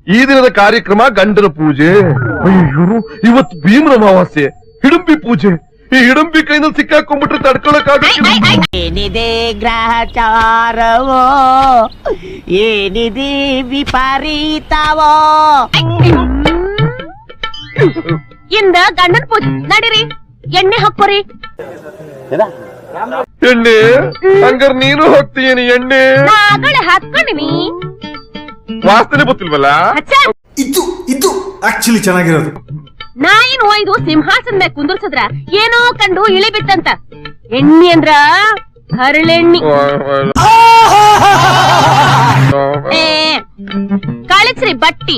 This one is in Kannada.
ಈ ದಿನದ ಕಾರ್ಯಕ್ರಮ ಗಂಡನ ಪೂಜೆ. ಅಯ್ಯೋ, ಇವತ್ತು ಭೀಮನ ಅಮಾವಾಸ್ಯೆ, ಹಿಡಂಬಿ ಪೂಜೆ. ಈ ಹಿಡಂಬಿ ಕೈನಲ್ಲಿ ಸಿಕ್ಕಾಕೊಂಡ್ಬಿಟ್ರೆ ತಡ್ಕೊಳಕ್ಕಾಗಲ್ಲ. ಏನಿದೆ ಗ್ರಹಚಾರವೋ, ಏನಿದೆ ವಿಪರೀತವೋ. ಇಂದ ಗಂಡನ ಪೂಜೆ ನಡೀರಿ, ಎಣ್ಣೆ ಹಾಕೋರಿ. ಎಣ್ಣೆ ಹಂಗಾರ ನೀನು ಹೋಗ್ತೀನಿ ಎಣ್ಣೆ. ನಾಗಳೆ ಹಾಕೊಂಡಿನಿ, ವಾಸನೆ ಗೊತ್ತಿಲ್ವಲ್ಲ. ಇದು ಆಕ್ಚುಲಿ ಚೆನ್ನಾಗಿರೋದು. ನಾಯಿನ ಒಯ್ದು ಸಿಂಹಾಸನ ಮೇಲೆ ಕುಂದರ್ಸದ್ರ ಏನೋ ಕಂಡು ಇಳಿ ಬಿತ್ತಂತ. ಎಣ್ಣಿ ಅಂದ್ರ ಹರಳೆಣ್ಣಿ. ಕಳಿಸ್ರಿ ಬಟ್ಟಿ.